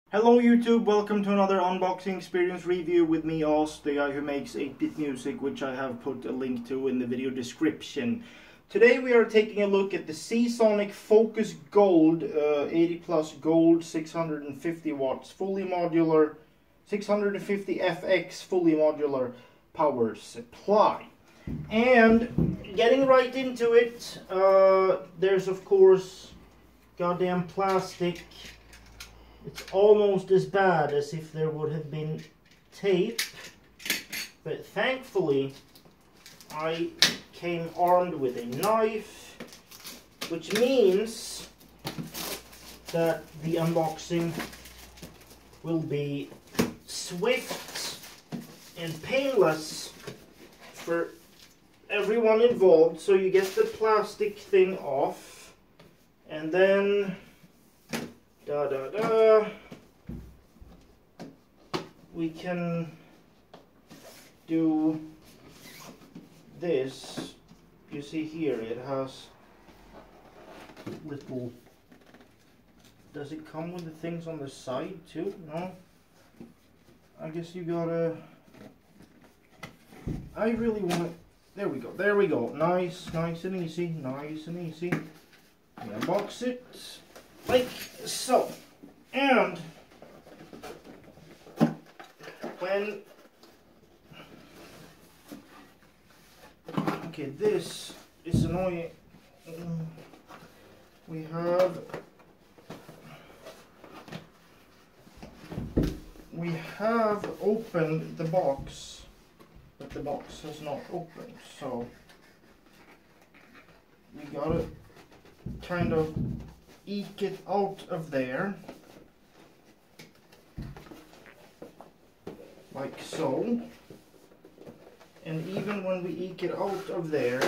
Hello YouTube, welcome to another unboxing experience review with me, Oz, the guy who makes 8-bit music, which I have put a link to in the video description. Today we are taking a look at the Seasonic Focus Gold, 80 plus gold, 650 watts, fully modular, 650 FX fully modular power supply. And getting right into it, there's of course goddamn plastic. It's almost as bad as if there would have been tape, but thankfully I came armed with a knife, which means that the unboxing will be swift and painless for everyone involved. So you get the plastic thing off, and then we can do this. You see here it has little, does it come with the things on the side too? No? I guess you gotta, I really want to, there we go, nice and easy, we unbox it like so. And when, okay, this is annoying. We have opened the box, but the box has not opened, so we gotta kind of eke it out of there, like so. And even when we eke it out of there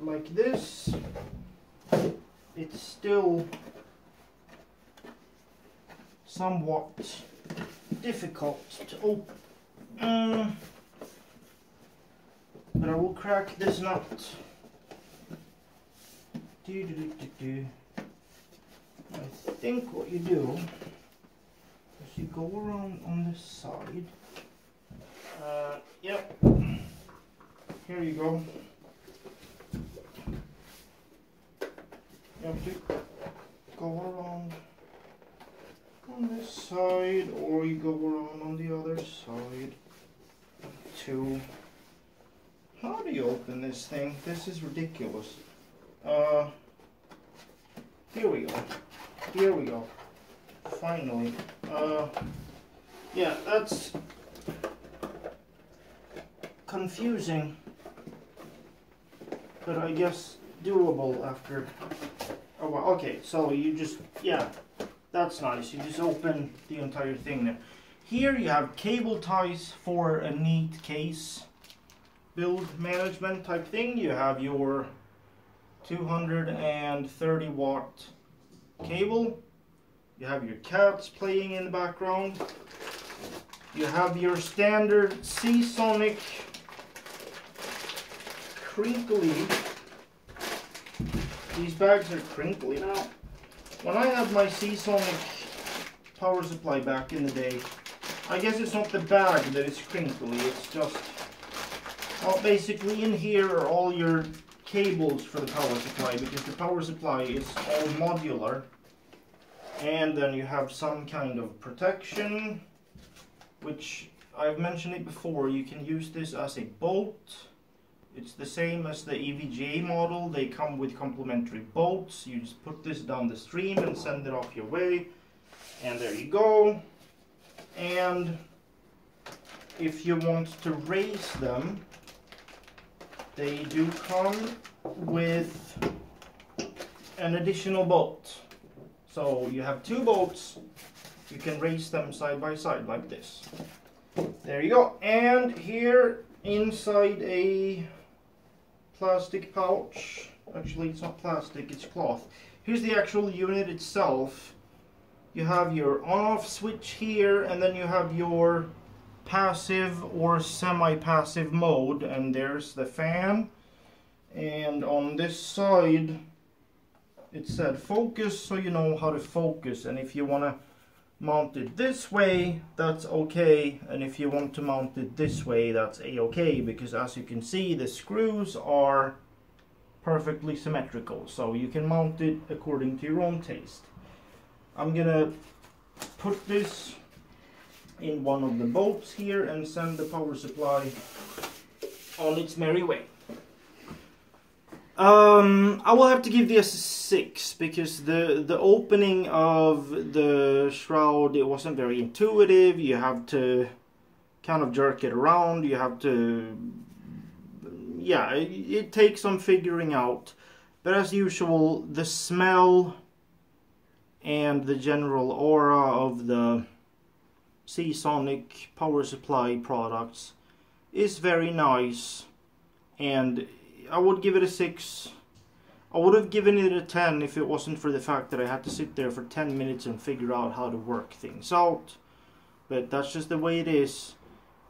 like this, it's still somewhat difficult to open. But I will crack this nut. I think what you do is you go around on this side. Yep. Here you go. You have to go around on this side, or you go around on the other side too. How do you open this thing? This is ridiculous. Here we go. Finally. Yeah, that's confusing, but I guess doable after a while. Okay, so you just, yeah, that's nice. You just open the entire thing there. Here you have cable ties for a neat case build management type thing. You have your 230 watt cable. You have your cats playing in the background. You have your standard Seasonic crinkly. These bags are crinkly now. When I had my Seasonic power supply back in the day, I guess it's not the bag that is crinkly, it's just, well, basically in here are all your cables for the power supply, because the power supply is all modular. And then you have some kind of protection, which I've mentioned it before. You can use this as a bolt. It's the same as the EVGA model. They come with complementary bolts. You just put this down the stream and send it off your way, and there you go. And if you want to raise them, they do come with an additional bolt. So you have two bolts, you can raise them side by side like this. There you go. And here inside a plastic pouch, actually it's not plastic, it's cloth. Here's the actual unit itself. You have your on-off switch here, and then you have your passive or semi-passive mode, and there's the fan. And on this side it said focus, so you know how to focus. And if you want to mount it this way, that's okay, and if you want to mount it this way, that's a-okay, because as you can see, the screws are perfectly symmetrical, so you can mount it according to your own taste. I'm gonna put this in one of the bolts here and send the power supply on its merry way. I will have to give this a 6 because the opening of the shroud, it wasn't very intuitive. You have to kind of jerk it around. You have to, yeah, it takes some figuring out. But as usual, the smell and the general aura of the Seasonic Power Supply products is very nice, and I would give it a 6. I would have given it a 10 if it wasn't for the fact that I had to sit there for 10 minutes and figure out how to work things out. But that's just the way it is.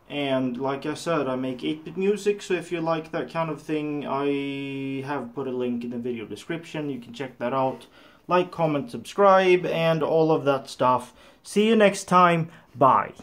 And like I said, I make 8-bit music, so if you like that kind of thing, I have put a link in the video description. You can check that out. Like, comment, subscribe, and all of that stuff. See you next time. Bye.